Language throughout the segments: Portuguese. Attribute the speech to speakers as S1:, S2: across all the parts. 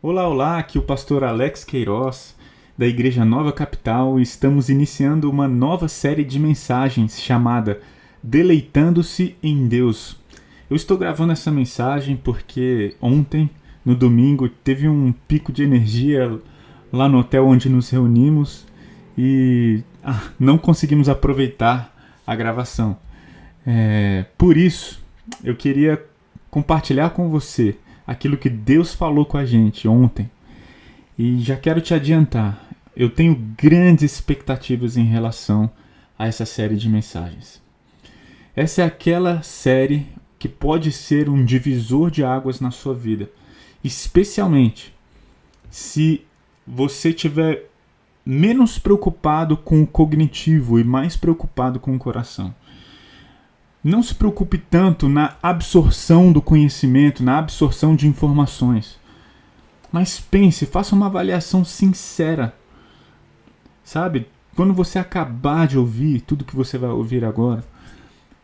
S1: Olá, olá, aqui o pastor Alex Queiroz, da Igreja Nova Capital, e estamos iniciando uma nova série de mensagens chamada Deleitando-se em Deus. Eu estou gravando essa mensagem porque ontem, no domingo, teve um pico de energia lá no hotel onde nos reunimos e não conseguimos aproveitar a gravação. Por isso, eu queria compartilhar com você aquilo que Deus falou com a gente ontem. E já quero te adiantar, eu tenho grandes expectativas em relação a essa série de mensagens. Essa é aquela série que pode ser um divisor de águas na sua vida, especialmente se você estiver menos preocupado com o cognitivo e mais preocupado com o coração. Não se preocupe tanto na absorção do conhecimento, na absorção de informações. Mas pense, faça uma avaliação sincera. Sabe? Quando você acabar de ouvir tudo que você vai ouvir agora,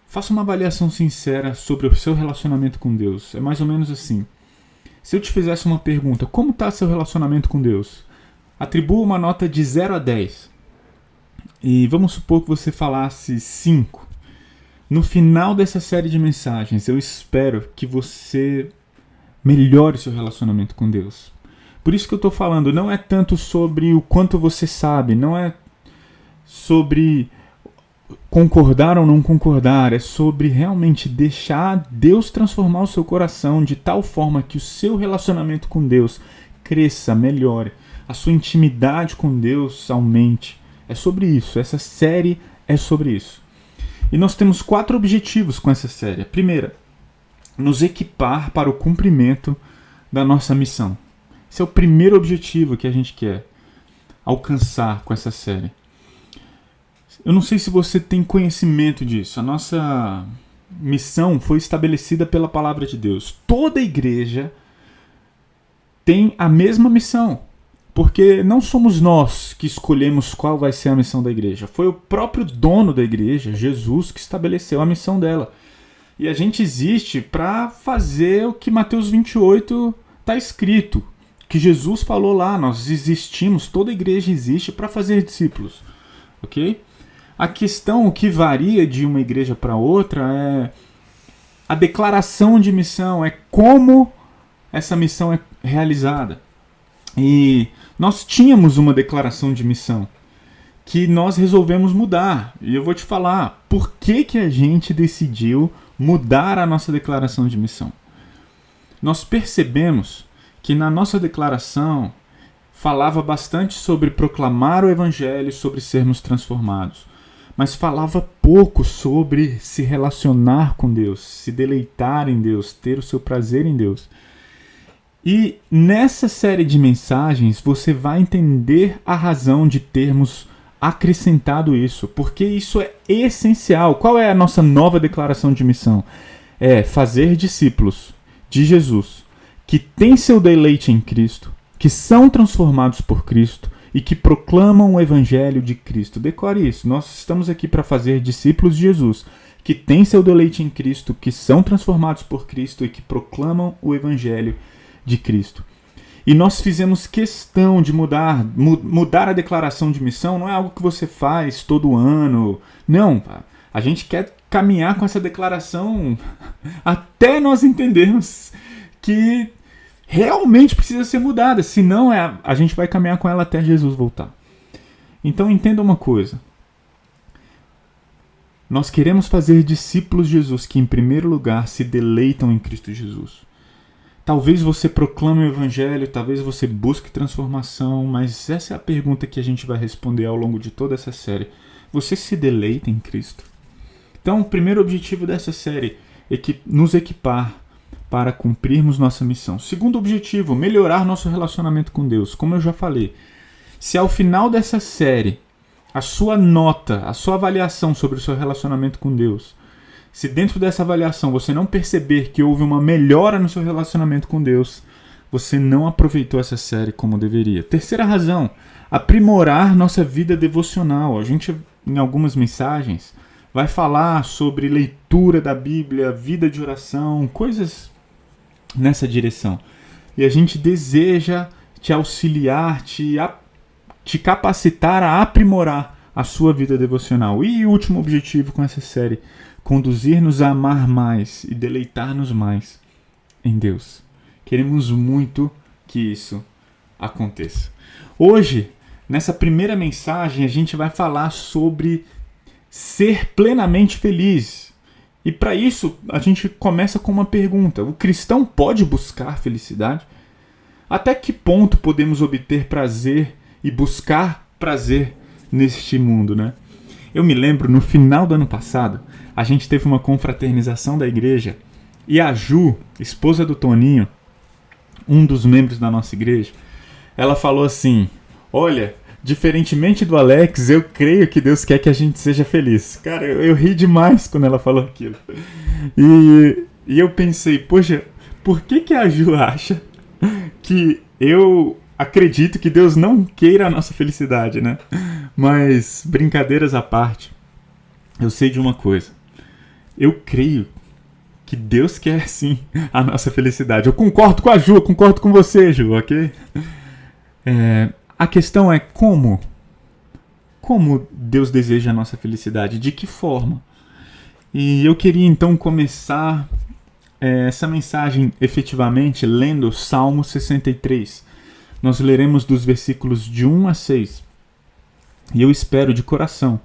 S1: faça uma avaliação sincera sobre o seu relacionamento com Deus. É mais ou menos assim. Se eu te fizesse uma pergunta, como está seu relacionamento com Deus? Atribua uma nota de 0 a 10. E vamos supor que você falasse 5. No final dessa série de mensagens, eu espero que você melhore seu relacionamento com Deus. Por isso que eu estou falando, não é tanto sobre o quanto você sabe, não é sobre concordar ou não concordar, é sobre realmente deixar Deus transformar o seu coração de tal forma que o seu relacionamento com Deus cresça, melhore, a sua intimidade com Deus aumente. É sobre isso, essa série é sobre isso. E nós temos 4 objetivos com essa série. Primeiro, nos equipar para o cumprimento da nossa missão. Esse é o primeiro objetivo que a gente quer alcançar com essa série. Eu não sei se você tem conhecimento disso. A nossa missão foi estabelecida pela palavra de Deus. Toda igreja tem a mesma missão. Porque não somos nós que escolhemos qual vai ser a missão da igreja. Foi o próprio dono da igreja, Jesus, que estabeleceu a missão dela. E a gente existe para fazer o que Mateus 28 está escrito. Que Jesus falou lá, nós existimos, toda igreja existe para fazer discípulos. Ok? A questão que varia de uma igreja para outra é a declaração de missão, é como essa missão é realizada. E nós tínhamos uma declaração de missão que nós resolvemos mudar. E eu vou te falar por que a gente decidiu mudar a nossa declaração de missão. Nós percebemos que na nossa declaração falava bastante sobre proclamar o evangelho, sobre sermos transformados. Mas falava pouco sobre se relacionar com Deus, se deleitar em Deus, ter o seu prazer em Deus. E nessa série de mensagens você vai entender a razão de termos acrescentado isso, porque isso é essencial. Qual é a nossa nova declaração de missão? É fazer discípulos de Jesus, que têm seu deleite em Cristo, que são transformados por Cristo e que proclamam o Evangelho de Cristo. Decore isso, nós estamos aqui para fazer discípulos de Jesus, que têm seu deleite em Cristo, que são transformados por Cristo e que proclamam o Evangelho de Cristo. E nós fizemos questão de mudar a declaração de missão. Não é algo que você faz todo ano. Não, a gente quer caminhar com essa declaração até nós entendermos que realmente precisa ser mudada. Senão a gente vai caminhar com ela até Jesus voltar. Então entenda uma coisa. Nós queremos fazer discípulos de Jesus que em primeiro lugar se deleitam em Cristo Jesus. Talvez você proclame o Evangelho, talvez você busque transformação, mas essa é a pergunta que a gente vai responder ao longo de toda essa série. Você se deleita em Cristo? Então, o primeiro objetivo dessa série é nos equipar para cumprirmos nossa missão. Segundo objetivo, melhorar nosso relacionamento com Deus. Como eu já falei, se ao final dessa série, a sua nota, a sua avaliação sobre o seu relacionamento com Deus, se dentro dessa avaliação você não perceber que houve uma melhora no seu relacionamento com Deus, você não aproveitou essa série como deveria. Terceira razão, aprimorar nossa vida devocional. A gente, em algumas mensagens, vai falar sobre leitura da Bíblia, vida de oração, coisas nessa direção. e a gente deseja te auxiliar, te capacitar a aprimorar a sua vida devocional. E o último objetivo com essa série, conduzir-nos a amar mais e deleitar-nos mais em Deus. Queremos muito que isso aconteça. Hoje, nessa primeira mensagem, a gente vai falar sobre ser plenamente feliz. E para isso, a gente começa com uma pergunta. O cristão pode buscar felicidade? Até que ponto podemos obter prazer e buscar prazer neste mundo, né? Eu me lembro, no final do ano passado, a gente teve uma confraternização da igreja e a Ju, esposa do Toninho, um dos membros da nossa igreja, ela falou assim: olha, diferentemente do Alex, eu creio que Deus quer que a gente seja feliz. Cara, eu ri demais quando ela falou aquilo. E eu pensei, poxa, por que a Ju acha que eu acredito que Deus não queira a nossa felicidade, né? Mas, brincadeiras à parte, eu sei de uma coisa. Eu creio que Deus quer sim a nossa felicidade. Eu concordo com a Ju, eu concordo com você, Ju, ok? A questão é como? Como Deus deseja a nossa felicidade? De que forma? E eu queria então começar essa mensagem efetivamente lendo Salmo 63. Nós leremos dos versículos de 1 a 6. E eu espero de coração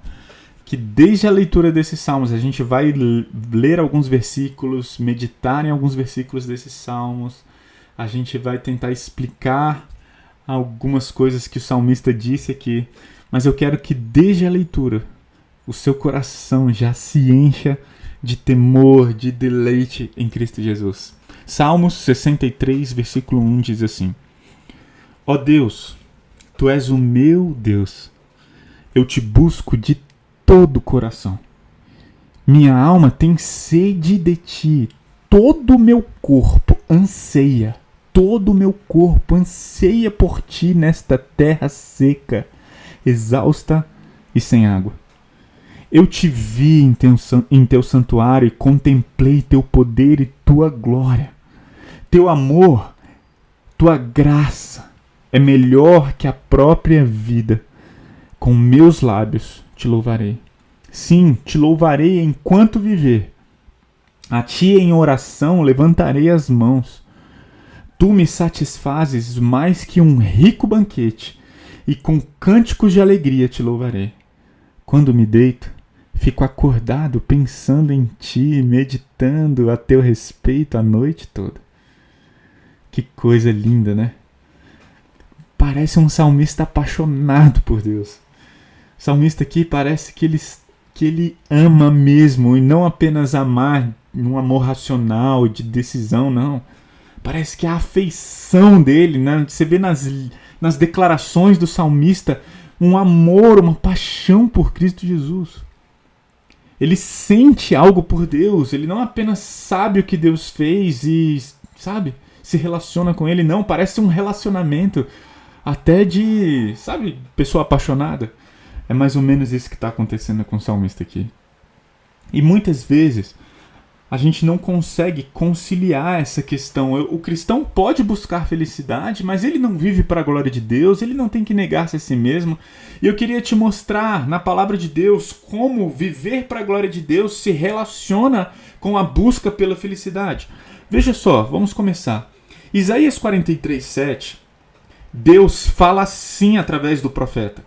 S1: que desde a leitura desses salmos a gente vai ler alguns versículos, meditar em alguns versículos desses salmos, a gente vai tentar explicar algumas coisas que o salmista disse aqui, mas eu quero que desde a leitura o seu coração já se encha de temor, de deleite em Cristo Jesus. Salmos 63, versículo 1 diz assim: ó Deus, Tu és o meu Deus, eu te busco de todo o coração. Minha alma tem sede de Ti, todo o meu corpo anseia. Todo o meu corpo anseia por Ti nesta terra seca, exausta e sem água. Eu te vi em Teu santuário e contemplei Teu poder e Tua glória. Teu amor, Tua graça é melhor que a própria vida. Com meus lábios Te louvarei. Sim, Te louvarei enquanto viver. A Ti em oração levantarei as mãos. Tu me satisfazes mais que um rico banquete, e com cânticos de alegria Te louvarei. Quando me deito, fico acordado pensando em Ti, meditando a Teu respeito a noite toda. Que coisa linda, né? Parece um salmista apaixonado por Deus. O salmista aqui parece que ele ama mesmo, e não apenas amar num amor racional, de decisão, não. Parece que a afeição dele, né? Você vê nas declarações do salmista um amor, uma paixão por Cristo Jesus. Ele sente algo por Deus, ele não apenas sabe o que Deus fez e, sabe, se relaciona com ele, não. Parece um relacionamento até de, sabe, pessoa apaixonada. É mais ou menos isso que está acontecendo com o salmista aqui. E muitas vezes a gente não consegue conciliar essa questão. O cristão pode buscar felicidade, mas ele não vive para a glória de Deus, ele não tem que negar-se a si mesmo. E eu queria te mostrar na palavra de Deus como viver para a glória de Deus se relaciona com a busca pela felicidade. Veja só, vamos começar. Isaías 43:7, Deus fala assim através do profeta: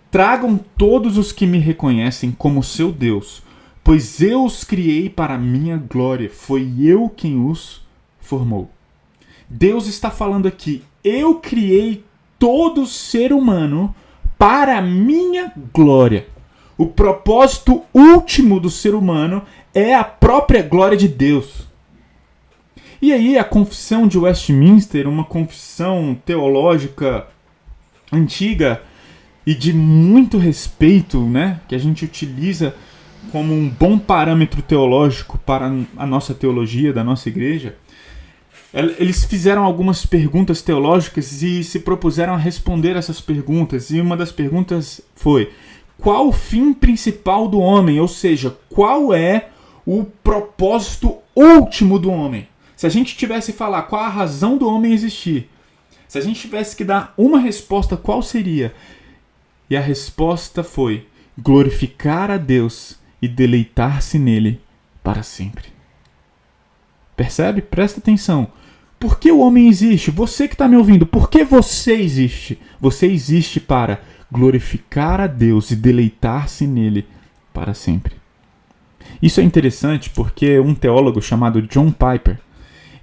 S1: tragam todos os que me reconhecem como seu Deus, pois eu os criei para a minha glória, foi eu quem os formou. Deus está falando aqui: eu criei todo ser humano para a minha glória. O propósito último do ser humano é a própria glória de Deus. E aí a confissão de Westminster, uma confissão teológica antiga e de muito respeito, né, que a gente utiliza como um bom parâmetro teológico para a nossa teologia da nossa igreja, eles fizeram algumas perguntas teológicas e se propuseram a responder essas perguntas. E uma das perguntas foi: qual o fim principal do homem? Ou seja, qual é o propósito último do homem? Se a gente tivesse que falar qual a razão do homem existir, se a gente tivesse que dar uma resposta, qual seria? E a resposta foi glorificar a Deus e deleitar-se nele para sempre. Percebe? Presta atenção. Por que o homem existe? Você que está me ouvindo, por que você existe? Você existe para glorificar a Deus e deleitar-se nele para sempre. Isso é interessante porque um teólogo chamado John Piper,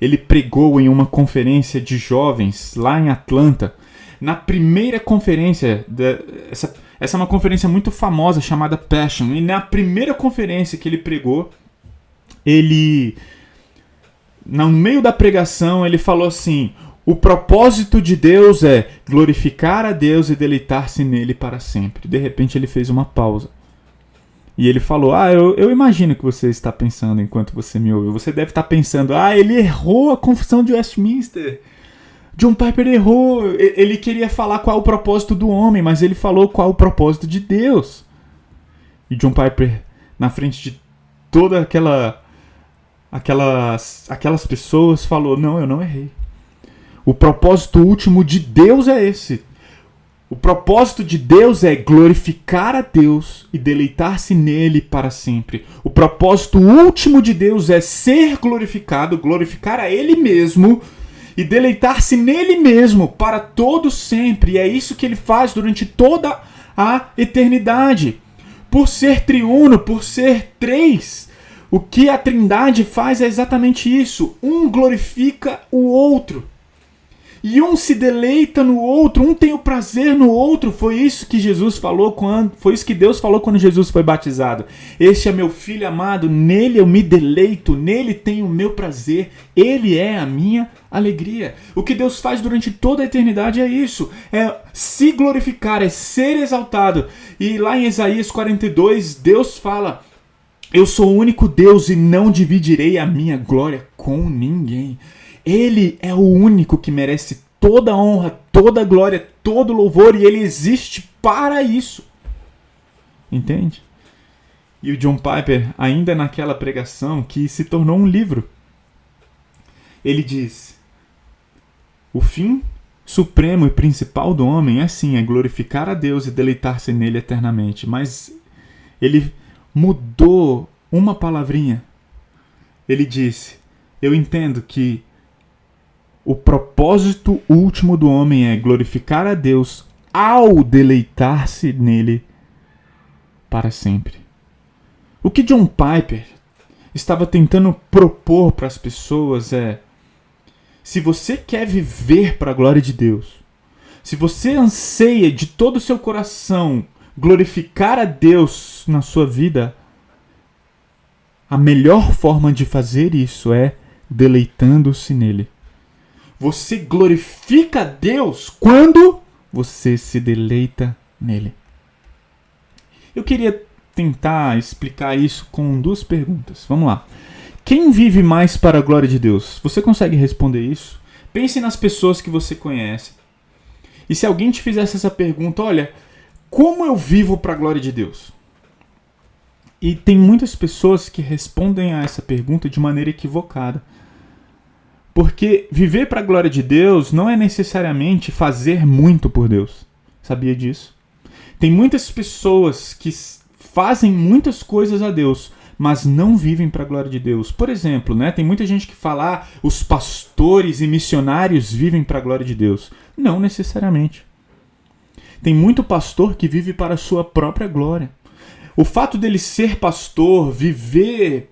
S1: ele pregou em uma conferência de jovens lá em Atlanta. Na primeira conferência, essa é uma conferência muito famosa chamada Passion, e na primeira conferência que ele pregou, no meio da pregação, ele falou assim: o propósito de Deus é glorificar a Deus e deleitar-se nele para sempre. De repente ele fez uma pausa. E ele falou: eu imagino que você está pensando enquanto você me ouve. Você deve estar pensando: ele errou a confissão de Westminster. John Piper errou. Ele queria falar qual é o propósito do homem, mas ele falou qual é o propósito de Deus. E John Piper, na frente de toda aquelas pessoas, falou: não, eu não errei. O propósito último de Deus é esse. O propósito de Deus é glorificar a Deus e deleitar-se nele para sempre. O propósito último de Deus é ser glorificado, glorificar a Ele mesmo e deleitar-se nele mesmo para todo sempre. E é isso que ele faz durante toda a eternidade. Por ser triuno, por ser três, o que a Trindade faz é exatamente isso. Um glorifica o outro. E um se deleita no outro, um tem o prazer no outro. Foi isso que Jesus falou foi isso que Deus falou quando Jesus foi batizado. Este é meu filho amado, nele eu me deleito, nele tenho o meu prazer, ele é a minha alegria. O que Deus faz durante toda a eternidade é isso, é se glorificar, é ser exaltado. E lá em Isaías 42, Deus fala: eu sou o único Deus e não dividirei a minha glória com ninguém. Ele é o único que merece toda a honra, toda a glória, todo o louvor, e ele existe para isso. Entende? E o John Piper, ainda naquela pregação que se tornou um livro, ele diz: o fim supremo e principal do homem é glorificar a Deus e deleitar-se nele eternamente. Mas ele mudou uma palavrinha. Ele disse: eu entendo que o propósito último do homem é glorificar a Deus ao deleitar-se nele para sempre. O que John Piper estava tentando propor para as pessoas é: se você quer viver para a glória de Deus, se você anseia de todo o seu coração glorificar a Deus na sua vida, a melhor forma de fazer isso é deleitando-se nele. Você glorifica a Deus quando você se deleita nele. Eu queria tentar explicar isso com duas perguntas. Vamos lá. Quem vive mais para a glória de Deus? Você consegue responder isso? Pense nas pessoas que você conhece. E se alguém te fizesse essa pergunta: olha, como eu vivo para a glória de Deus? E tem muitas pessoas que respondem a essa pergunta de maneira equivocada. Porque viver para a glória de Deus não é necessariamente fazer muito por Deus. Sabia disso? Tem muitas pessoas que fazem muitas coisas a Deus, mas não vivem para a glória de Deus. Por exemplo, tem muita gente que fala: os pastores e missionários vivem para a glória de Deus. Não necessariamente. Tem muito pastor que vive para a sua própria glória. O fato dele ser pastor, viver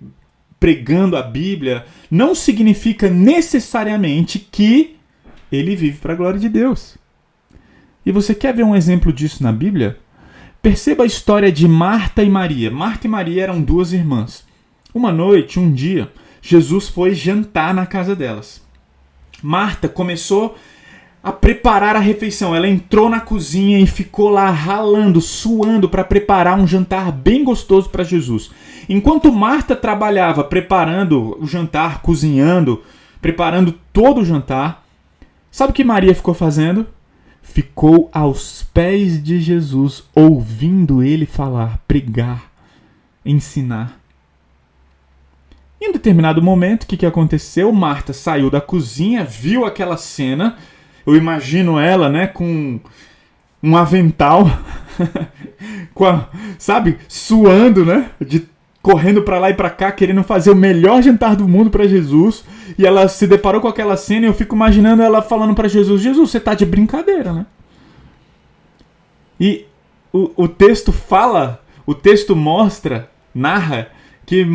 S1: pregando a Bíblia, não significa necessariamente que ele vive para a glória de Deus. E você quer ver um exemplo disso na Bíblia? Perceba a história de Marta e Maria. Marta e Maria eram duas irmãs. Uma noite, um dia, Jesus foi jantar na casa delas. Marta começou a preparar a refeição. Ela entrou na cozinha e ficou lá ralando, suando para preparar um jantar bem gostoso para Jesus. Enquanto Marta trabalhava preparando o jantar, cozinhando, preparando todo o jantar, sabe o que Maria ficou fazendo? Ficou aos pés de Jesus, ouvindo ele falar, pregar, ensinar. Em um determinado momento, o que aconteceu? Marta saiu da cozinha, viu aquela cena. Eu imagino ela, né, com um avental, sabe, suando, né, correndo pra lá e pra cá, querendo fazer o melhor jantar do mundo pra Jesus. E ela se deparou com aquela cena e eu fico imaginando ela falando pra Jesus: Jesus, você tá de brincadeira, né? E o texto fala, o texto mostra, narra, que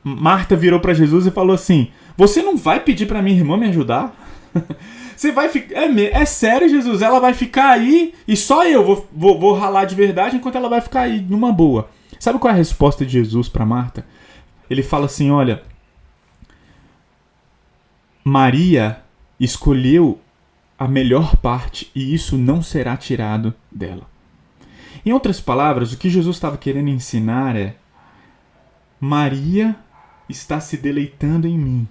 S1: Marta virou pra Jesus e falou assim: você não vai pedir pra minha irmã me ajudar? Você vai ficar... É sério, Jesus? Ela vai ficar aí e só eu vou ralar de verdade enquanto ela vai ficar aí numa boa. Sabe qual é a resposta de Jesus pra Marta? Ele fala assim: olha, Maria escolheu a melhor parte e isso não será tirado dela. Em outras palavras, o que Jesus estava querendo ensinar é: Maria está se deleitando em mim.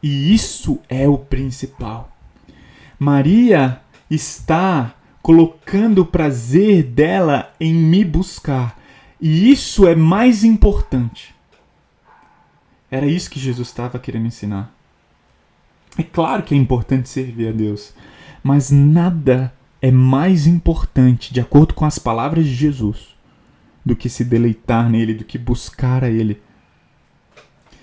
S1: E isso é o principal. Maria está colocando o prazer dela em me buscar. E isso é mais importante. Era isso que Jesus estava querendo ensinar. É claro que é importante servir a Deus, mas nada é mais importante, de acordo com as palavras de Jesus, do que se deleitar nele, do que buscar a ele.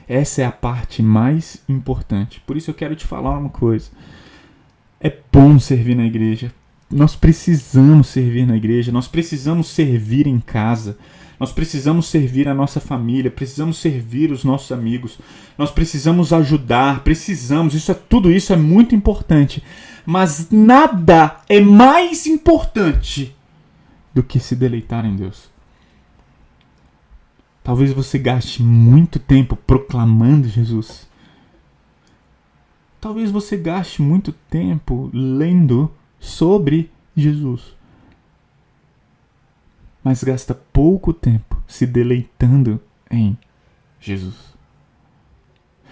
S1: Essa é a parte mais importante. Por isso eu quero te falar uma coisa. É bom servir na igreja. Nós precisamos servir na igreja. Nós precisamos servir em casa. Nós precisamos servir a nossa família. Precisamos servir os nossos amigos. Nós precisamos ajudar. Precisamos. Tudo isso é muito importante. Mas nada é mais importante do que se deleitar em Deus. Talvez você gaste muito tempo proclamando Jesus. Talvez você gaste muito tempo lendo sobre Jesus. Mas gasta pouco tempo se deleitando em Jesus.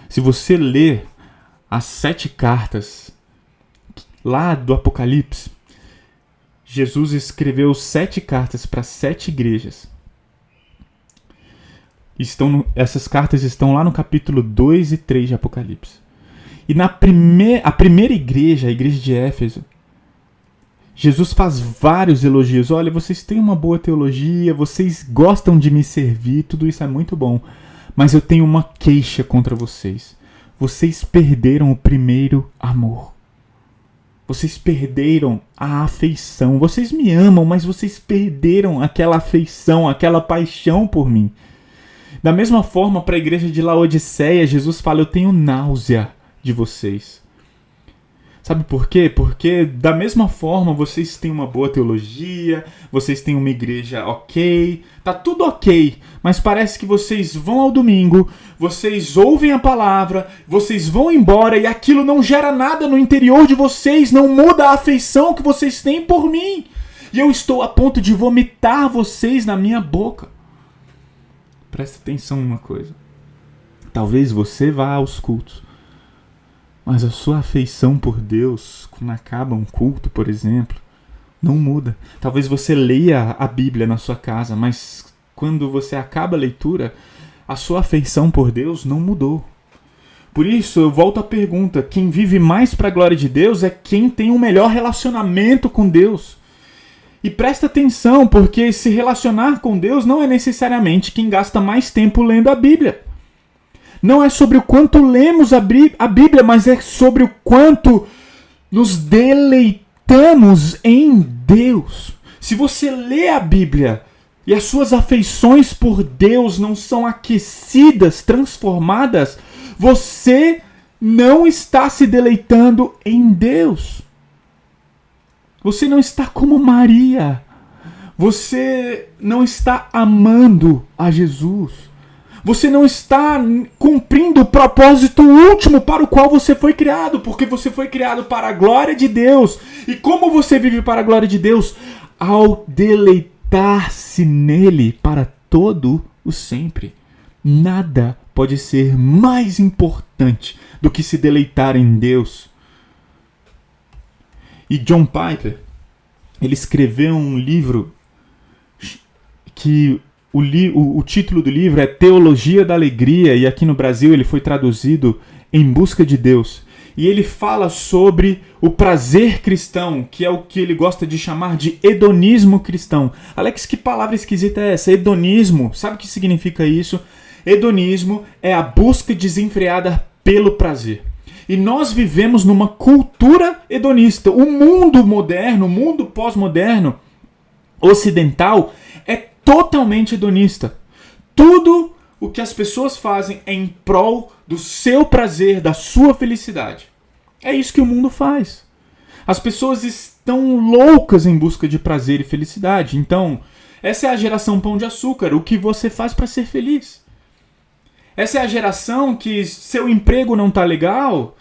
S1: Se você ler as 7 cartas lá do Apocalipse, Jesus escreveu 7 cartas para 7 igrejas. Essas cartas estão lá no capítulo 2 e 3 de Apocalipse. E a primeira igreja, a igreja de Éfeso, Jesus faz vários elogios. Olha, vocês têm uma boa teologia, vocês gostam de me servir, tudo isso é muito bom. Mas eu tenho uma queixa contra vocês. Vocês perderam o primeiro amor. Vocês perderam a afeição. Vocês me amam, mas vocês perderam aquela afeição, aquela paixão por mim. Da mesma forma, para a igreja de Laodiceia, Jesus fala: eu tenho náusea de vocês. Sabe por quê? Porque da mesma forma vocês têm uma boa teologia, vocês têm uma igreja ok, tá tudo ok, mas parece que vocês vão ao domingo, vocês ouvem a palavra, vocês vão embora e aquilo não gera nada no interior de vocês, não muda a afeição que vocês têm por mim. E eu estou a ponto de vomitar vocês na minha boca. Presta atenção numa coisa. Talvez você vá aos cultos, mas a sua afeição por Deus, quando acaba um culto, por exemplo, não muda. Talvez você leia a Bíblia na sua casa, mas quando você acaba a leitura, a sua afeição por Deus não mudou. Por isso, eu volto à pergunta: quem vive mais para a glória de Deus é quem tem um melhor relacionamento com Deus. E presta atenção, porque se relacionar com Deus não é necessariamente quem gasta mais tempo lendo a Bíblia. Não é sobre o quanto lemos a Bíblia, mas é sobre o quanto nos deleitamos em Deus. Se você lê a Bíblia e as suas afeições por Deus não são aquecidas, transformadas, você não está se deleitando em Deus. Você não está como Maria. Você não está amando a Jesus. Você não está cumprindo o propósito último para o qual você foi criado, porque você foi criado para a glória de Deus. E como você vive para a glória de Deus? Ao deleitar-se nele para todo o sempre. Nada pode ser mais importante do que se deleitar em Deus. E John Piper, ele escreveu um livro que o título do livro é Teologia da Alegria, e aqui no Brasil ele foi traduzido Em Busca de Deus. E ele fala sobre o prazer cristão, que é o que ele gosta de chamar de hedonismo cristão. Alex, que palavra esquisita é essa? Hedonismo. Sabe o que significa isso? Hedonismo é a busca desenfreada pelo prazer. E nós vivemos numa cultura hedonista. O mundo moderno, o mundo pós-moderno, ocidental, é totalmente hedonista. Tudo o que as pessoas fazem é em prol do seu prazer, da sua felicidade. É isso que o mundo faz. As pessoas estão loucas em busca de prazer e felicidade. Então, essa é a geração pão de açúcar, o que você faz para ser feliz. Essa é a geração que seu emprego não tá legal,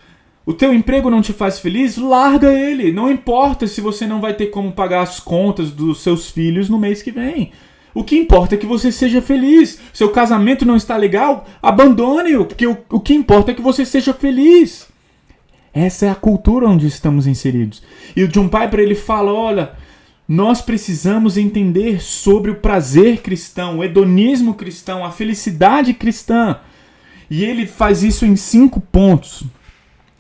S1: o teu emprego não te faz feliz, larga ele. Não importa se você não vai ter como pagar as contas dos seus filhos no mês que vem. O que importa é que você seja feliz. Seu casamento não está legal, abandone-o, porque o que importa é que você seja feliz. Essa é a cultura onde estamos inseridos. E o John Piper, ele fala, olha, nós precisamos entender sobre o prazer cristão, o hedonismo cristão, a felicidade cristã. E ele faz isso em 5 pontos.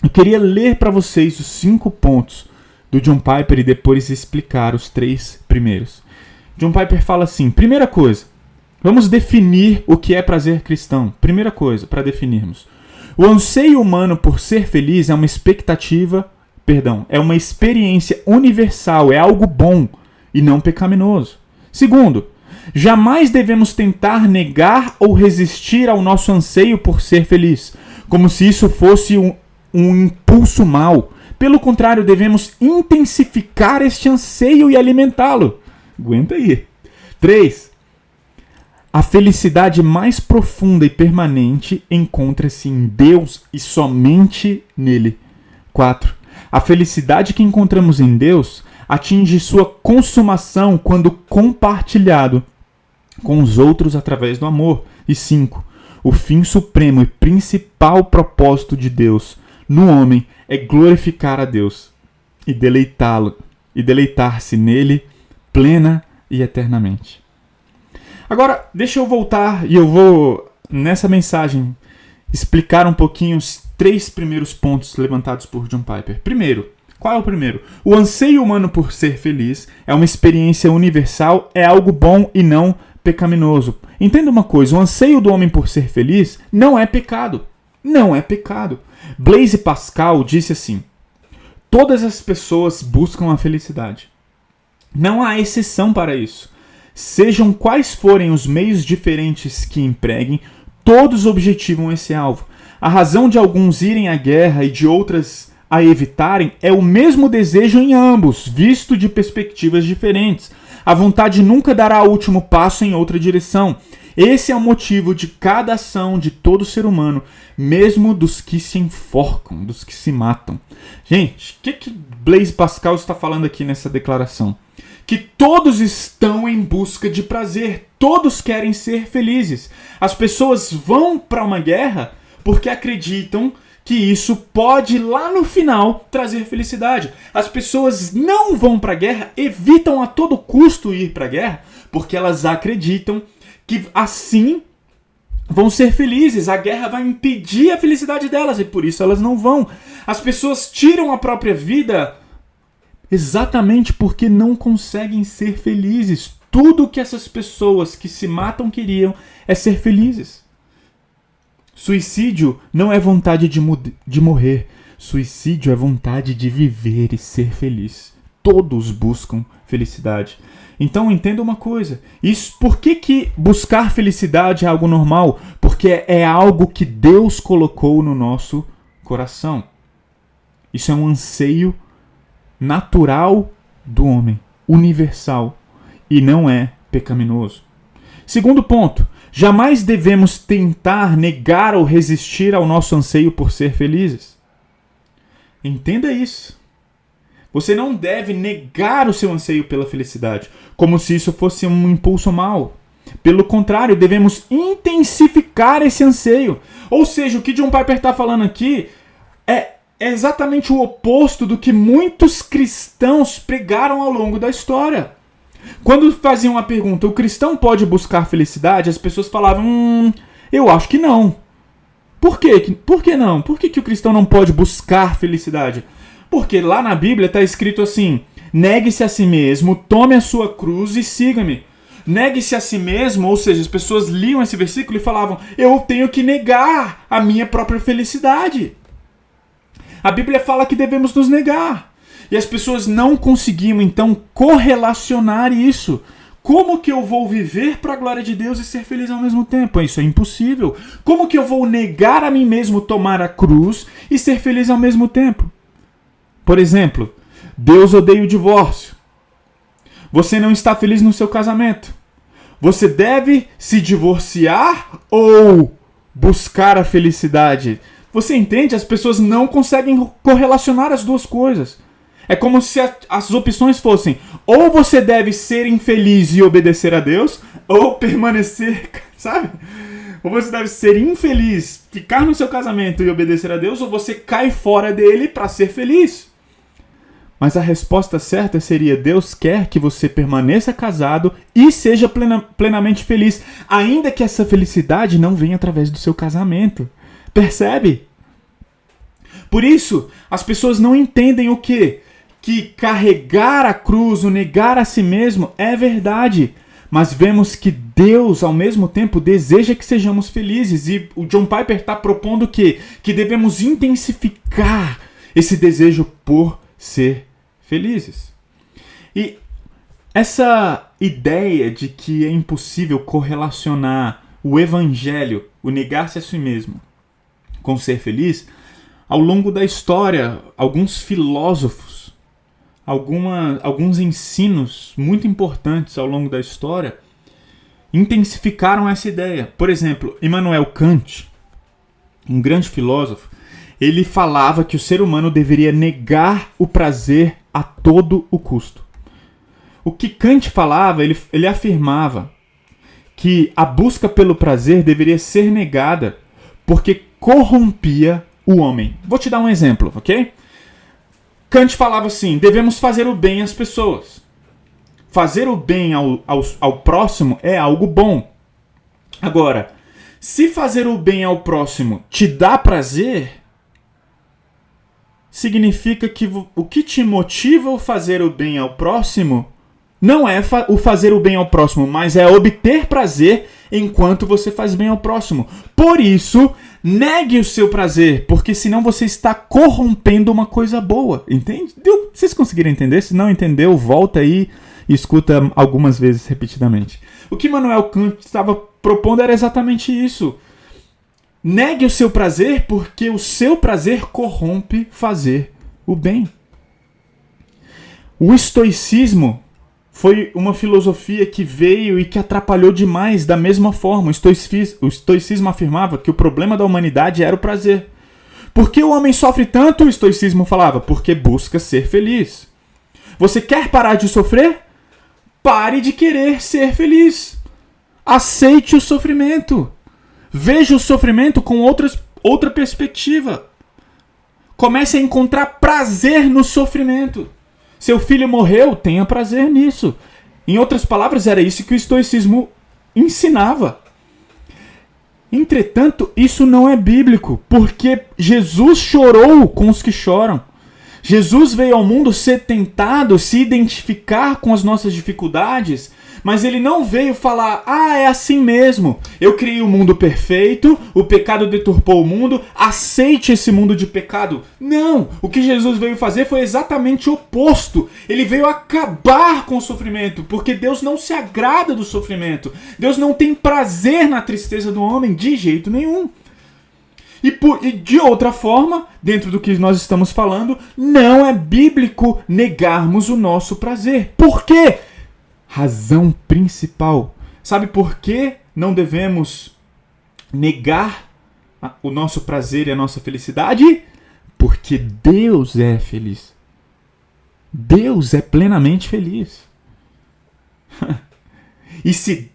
S1: Eu queria ler para vocês os 5 pontos do John Piper e depois explicar os 3 primeiros. John Piper fala assim, primeira coisa, vamos definir o que é prazer cristão. Primeira coisa, para definirmos. O anseio humano por ser feliz é uma é uma experiência universal, é algo bom e não pecaminoso. Segundo, jamais devemos tentar negar ou resistir ao nosso anseio por ser feliz, como se isso fosse um impulso mau. Pelo contrário, devemos intensificar este anseio e alimentá-lo. Aguenta aí. 3. A felicidade mais profunda e permanente encontra-se em Deus e somente nele. 4. A felicidade que encontramos em Deus atinge sua consumação quando compartilhado com os outros através do amor. E 5. O fim supremo e principal propósito de Deus no homem é glorificar a Deus e deleitá-lo e deleitar-se nele plena e eternamente. Agora, deixa eu voltar e eu vou, nessa mensagem, explicar um pouquinho os 3 primeiros pontos levantados por John Piper. Primeiro, qual é o primeiro? O anseio humano por ser feliz é uma experiência universal, é algo bom e não pecaminoso. Entenda uma coisa, o anseio do homem por ser feliz não é pecado. Não é pecado. Blaise Pascal disse assim, todas as pessoas buscam a felicidade. Não há exceção para isso. Sejam quais forem os meios diferentes que empreguem, todos objetivam esse alvo. A razão de alguns irem à guerra e de outras a evitarem é o mesmo desejo em ambos, visto de perspectivas diferentes. A vontade nunca dará o último passo em outra direção. Esse é o motivo de cada ação de todo ser humano, mesmo dos que se enforcam, dos que se matam. Gente, o que Blaise Pascal está falando aqui nessa declaração? Que todos estão em busca de prazer, todos querem ser felizes. As pessoas vão para uma guerra porque acreditam que isso pode, lá no final, trazer felicidade. As pessoas não vão para a guerra, evitam a todo custo ir para a guerra, porque elas acreditam que assim vão ser felizes. A guerra vai impedir a felicidade delas e por isso elas não vão. As pessoas tiram a própria vida exatamente porque não conseguem ser felizes. Tudo que essas pessoas que se matam queriam é ser felizes. Suicídio não é vontade de morrer. Suicídio é vontade de viver e ser feliz. Todos buscam felicidade. Então entenda uma coisa. Por que buscar felicidade é algo normal? Porque é algo que Deus colocou no nosso coração. Isso é um anseio natural do homem, universal, e não é pecaminoso. Segundo ponto, jamais devemos tentar negar ou resistir ao nosso anseio por ser felizes. Entenda isso. Você não deve negar o seu anseio pela felicidade, como se isso fosse um impulso mau. Pelo contrário, devemos intensificar esse anseio. Ou seja, o que John Piper está falando aqui é exatamente o oposto do que muitos cristãos pregaram ao longo da história. Quando faziam a pergunta, o cristão pode buscar felicidade? As pessoas falavam, eu acho que não. Por quê? Por que não? Por que o cristão não pode buscar felicidade? Porque lá na Bíblia está escrito assim, negue-se a si mesmo, tome a sua cruz e siga-me. Negue-se a si mesmo, ou seja, as pessoas liam esse versículo e falavam, eu tenho que negar a minha própria felicidade. A Bíblia fala que devemos nos negar. E as pessoas não conseguiam, então, correlacionar isso. Como que eu vou viver para a glória de Deus e ser feliz ao mesmo tempo? Isso é impossível. Como que eu vou negar a mim mesmo, tomar a cruz e ser feliz ao mesmo tempo? Por exemplo, Deus odeia o divórcio. Você não está feliz no seu casamento. Você deve se divorciar ou buscar a felicidade? Você entende? As pessoas não conseguem correlacionar as duas coisas. É como se as opções fossem, ou você deve ser infeliz e obedecer a Deus, ou permanecer, sabe? Ou você deve ser infeliz, ficar no seu casamento e obedecer a Deus, ou você cai fora dele para ser feliz. Mas a resposta certa seria, Deus quer que você permaneça casado e seja plenamente feliz, ainda que essa felicidade não venha através do seu casamento. Percebe? Por isso, as pessoas não entendem o quê? Que carregar a cruz, o negar a si mesmo, é verdade. Mas vemos que Deus, ao mesmo tempo, deseja que sejamos felizes. E o John Piper está propondo que devemos intensificar esse desejo por ser felizes. E essa ideia de que é impossível correlacionar o evangelho, o negar-se a si mesmo, com ser feliz, ao longo da história, alguns filósofos, alguns ensinos muito importantes ao longo da história intensificaram essa ideia. Por exemplo, Immanuel Kant, um grande filósofo, ele falava que o ser humano deveria negar o prazer a todo o custo. O que Kant falava, ele afirmava que a busca pelo prazer deveria ser negada porque corrompia o homem. Vou te dar um exemplo, ok? Kant falava assim, devemos fazer o bem às pessoas. Fazer o bem ao próximo é algo bom. Agora, se fazer o bem ao próximo te dá prazer, significa que o que te motiva a fazer o bem ao próximo não é o fazer o bem ao próximo, mas é obter prazer enquanto você faz bem ao próximo. Por isso, negue o seu prazer, porque senão você está corrompendo uma coisa boa. Entende? Vocês conseguiram entender? Se não entendeu, volta aí e escuta algumas vezes repetidamente. O que Immanuel Kant estava propondo era exatamente isso. Negue o seu prazer, porque o seu prazer corrompe fazer o bem. O estoicismo foi uma filosofia que veio e que atrapalhou demais da mesma forma. O estoicismo afirmava que o problema da humanidade era o prazer. Por que o homem sofre tanto? O estoicismo falava, porque busca ser feliz. Você quer parar de sofrer? Pare de querer ser feliz. Aceite o sofrimento. Veja o sofrimento com outra perspectiva. Comece a encontrar prazer no sofrimento. Seu filho morreu, tenha prazer nisso. Em outras palavras, era isso que o estoicismo ensinava. Entretanto, isso não é bíblico, porque Jesus chorou com os que choram. Jesus veio ao mundo ser tentado, se identificar com as nossas dificuldades, mas ele não veio falar, é assim mesmo, eu criei o mundo perfeito, o pecado deturpou o mundo, aceite esse mundo de pecado. Não, o que Jesus veio fazer foi exatamente o oposto. Ele veio acabar com o sofrimento, porque Deus não se agrada do sofrimento. Deus não tem prazer na tristeza do homem, de jeito nenhum. E de outra forma, dentro do que nós estamos falando, não é bíblico negarmos o nosso prazer. Por quê? Razão principal. Sabe por que não devemos negar o nosso prazer e a nossa felicidade? Porque Deus é feliz. Deus é plenamente feliz. E se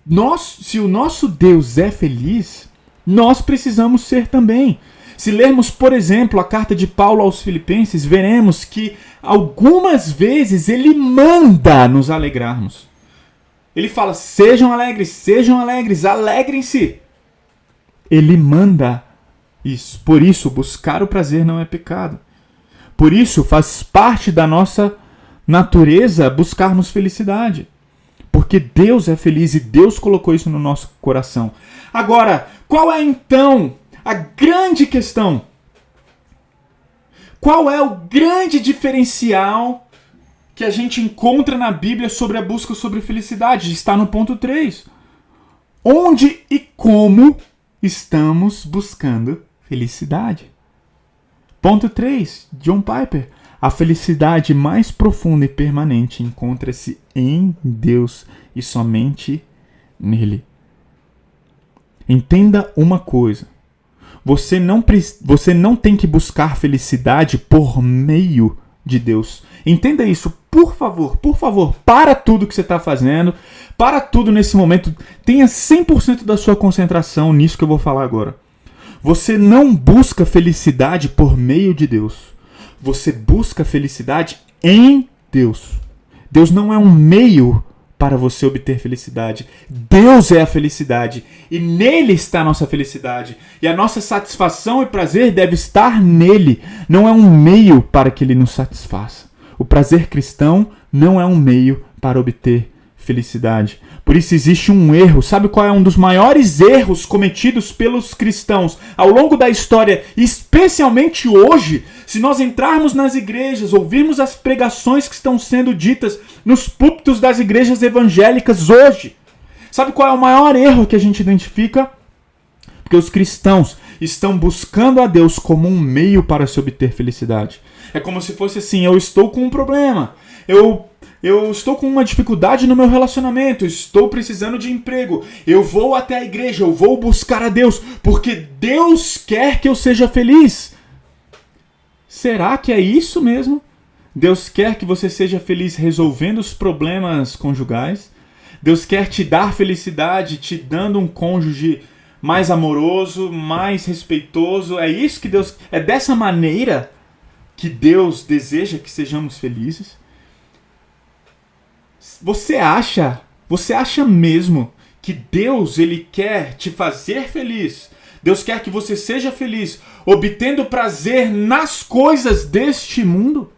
S1: o nosso Deus é feliz, nós precisamos ser também. Se lermos, por exemplo, a carta de Paulo aos Filipenses, veremos que algumas vezes ele manda nos alegrarmos. Ele fala, sejam alegres, alegrem-se. Ele manda isso. Por isso, buscar o prazer não é pecado. Por isso, faz parte da nossa natureza buscarmos felicidade. Porque Deus é feliz e Deus colocou isso no nosso coração. Agora, qual é então a grande questão? Qual é o grande diferencial que a gente encontra na Bíblia sobre a busca sobre felicidade? Está no ponto 3. Onde e como estamos buscando felicidade? Ponto 3, John Piper. A felicidade mais profunda e permanente encontra-se em Deus e somente nele. Entenda uma coisa. Você não tem que buscar felicidade por meio de Deus. Entenda isso, por favor, para tudo que você está fazendo, para tudo nesse momento, tenha 100% da sua concentração nisso que eu vou falar agora. Você não busca felicidade por meio de Deus. Você busca felicidade em Deus. Deus não é um meio para você obter felicidade. Deus é a felicidade. E nele está a nossa felicidade. E a nossa satisfação e prazer deve estar nele. Não é um meio para que ele nos satisfaça. O prazer cristão não é um meio para obter felicidade. Por isso existe um erro. Sabe qual é um dos maiores erros cometidos pelos cristãos ao longo da história, especialmente hoje? Se nós entrarmos nas igrejas, ouvirmos as pregações que estão sendo ditas nos púlpitos das igrejas evangélicas hoje, sabe qual é o maior erro que a gente identifica? Porque os cristãos estão buscando a Deus como um meio para se obter felicidade. É como se fosse assim, eu estou com um problema, eu estou com uma dificuldade no meu relacionamento, estou precisando de emprego, eu vou até a igreja, eu vou buscar a Deus, porque Deus quer que eu seja feliz. Será que é isso mesmo? Deus quer que você seja feliz resolvendo os problemas conjugais? Deus quer te dar felicidade, te dando um cônjuge mais amoroso, mais respeitoso? É isso que Deus... É dessa maneira que Deus deseja que sejamos felizes? Você acha mesmo que Deus ele quer te fazer feliz? Deus quer que você seja feliz, obtendo prazer nas coisas deste mundo?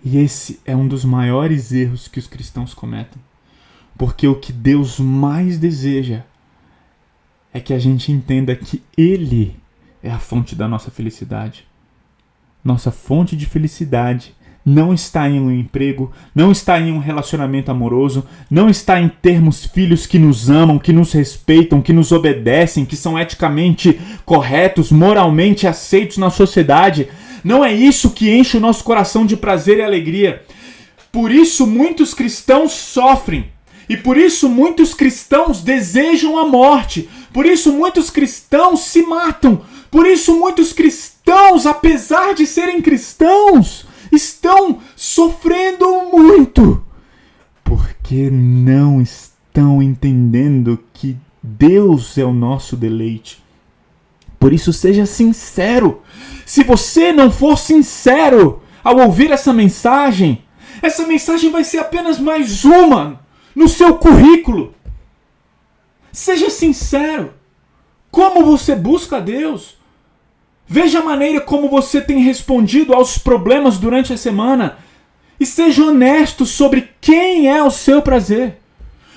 S1: E esse é um dos maiores erros que os cristãos cometem. Porque o que Deus mais deseja é que a gente entenda que Ele é a fonte da nossa felicidade. Nossa fonte de felicidade não está em um emprego, não está em um relacionamento amoroso, não está em termos filhos que nos amam, que nos respeitam, que nos obedecem, que são eticamente corretos, moralmente aceitos na sociedade. Não é isso que enche o nosso coração de prazer e alegria. Por isso muitos cristãos sofrem. E por isso muitos cristãos desejam a morte. Por isso muitos cristãos se matam. Por isso muitos cristãos, apesar de serem cristãos, estão sofrendo muito. Porque não estão entendendo que Deus é o nosso deleite. Por isso seja sincero. Se você não for sincero ao ouvir essa mensagem vai ser apenas mais uma no seu currículo. Seja sincero. Como você busca a Deus? Veja a maneira como você tem respondido aos problemas durante a semana. E seja honesto sobre quem é o seu prazer.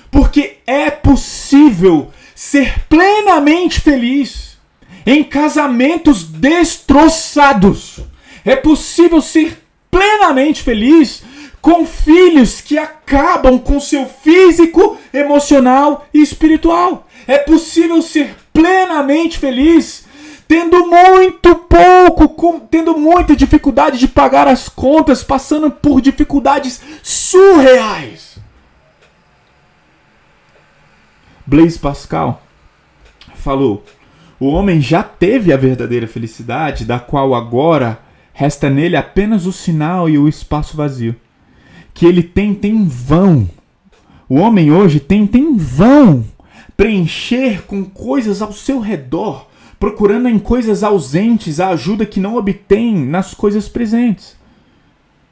S1: Porque é possível ser plenamente feliz em casamentos destroçados. É possível ser plenamente feliz com filhos que acabam com seu físico, emocional e espiritual. É possível ser plenamente feliz tendo muito pouco, tendo muita dificuldade de pagar as contas, passando por dificuldades surreais. Blaise Pascal falou: o homem já teve a verdadeira felicidade, da qual agora resta nele apenas o sinal e o espaço vazio. Que ele tenta em vão. O homem hoje tenta em vão preencher com coisas ao seu redor, procurando em coisas ausentes a ajuda que não obtém nas coisas presentes.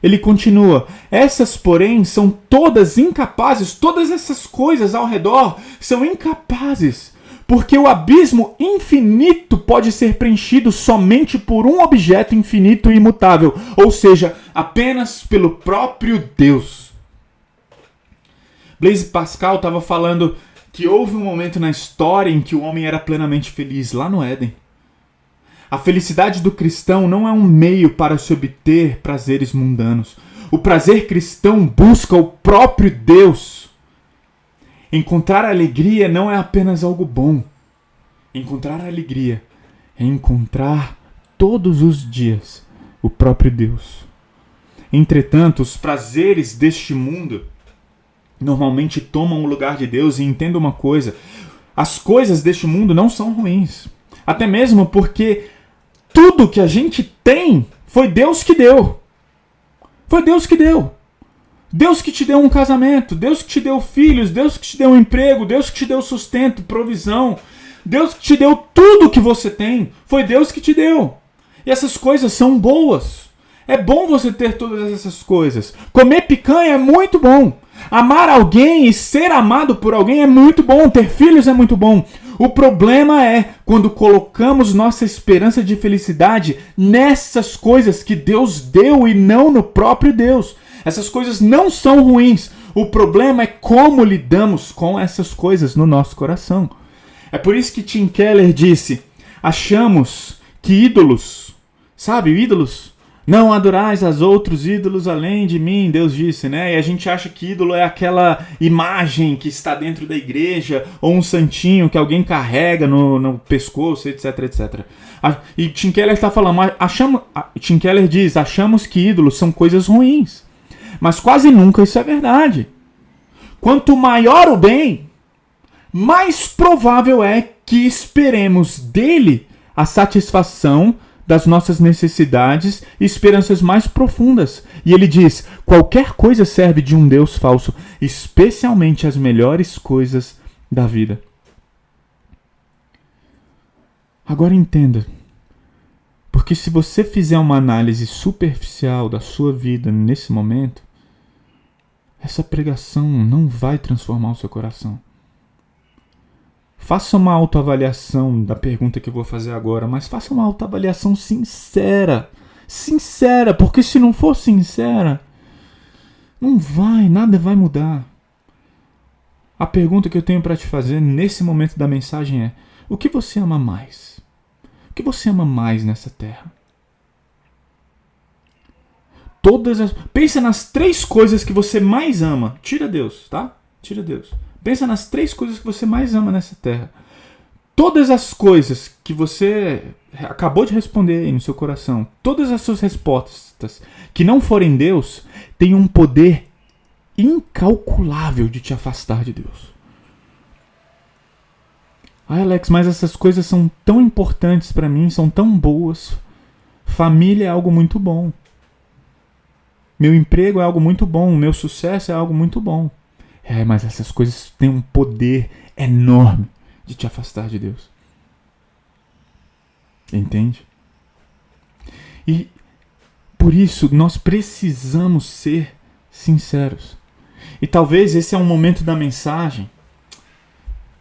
S1: Ele continua: essas, porém, são todas incapazes, todas essas coisas ao redor são incapazes, porque o abismo infinito pode ser preenchido somente por um objeto infinito e imutável, ou seja, apenas pelo próprio Deus. Blaise Pascal estava falando que houve um momento na história em que o homem era plenamente feliz, lá no Éden. A felicidade do cristão não é um meio para se obter prazeres mundanos. O prazer cristão busca o próprio Deus. Encontrar alegria não é apenas algo bom. Encontrar alegria é encontrar todos os dias o próprio Deus. Entretanto, os prazeres deste mundo normalmente tomam o lugar de Deus, e entenda uma coisa: as coisas deste mundo não são ruins. Até mesmo porque tudo que a gente tem foi Deus que deu. Foi Deus que deu. Deus que te deu um casamento, Deus que te deu filhos, Deus que te deu um emprego, Deus que te deu sustento, provisão. Deus que te deu tudo que você tem. Foi Deus que te deu. E essas coisas são boas. É bom você ter todas essas coisas. Comer picanha é muito bom. Amar alguém e ser amado por alguém é muito bom. Ter filhos é muito bom. O problema é quando colocamos nossa esperança de felicidade nessas coisas que Deus deu e não no próprio Deus. Essas coisas não são ruins. O problema é como lidamos com essas coisas no nosso coração. É por isso que Tim Keller disse: achamos que ídolos, sabe, ídolos? Não adorais a outros ídolos além de mim, Deus disse, né? E a gente acha que ídolo é aquela imagem que está dentro da igreja, ou um santinho que alguém carrega no pescoço, etc, etc. E Tim Keller está falando, Tim Keller diz: achamos que ídolos são coisas ruins. Mas quase nunca isso é verdade. Quanto maior o bem, mais provável é que esperemos dele a satisfação das nossas necessidades e esperanças mais profundas. E ele diz: qualquer coisa serve de um Deus falso, especialmente as melhores coisas da vida. Agora entenda, porque se você fizer uma análise superficial da sua vida nesse momento, essa pregação não vai transformar o seu coração. Faça uma autoavaliação da pergunta que eu vou fazer agora, mas faça uma autoavaliação sincera. Sincera, porque se não for sincera, nada vai mudar. A pergunta que eu tenho para te fazer nesse momento da mensagem é: o que você ama mais? O que você ama mais nessa terra? Pensa nas 3 coisas que você mais ama. Tira Deus, tá? Tira Deus. Pensa nas 3 coisas que você mais ama nessa terra. Todas as coisas que você acabou de responder aí no seu coração, todas as suas respostas que não forem Deus, têm um poder incalculável de te afastar de Deus. Alex, mas essas coisas são tão importantes para mim, são tão boas. Família é algo muito bom. Meu emprego é algo muito bom, meu sucesso é algo muito bom. Mas essas coisas têm um poder enorme de te afastar de Deus. Entende? E por isso nós precisamos ser sinceros. E talvez esse é um momento da mensagem,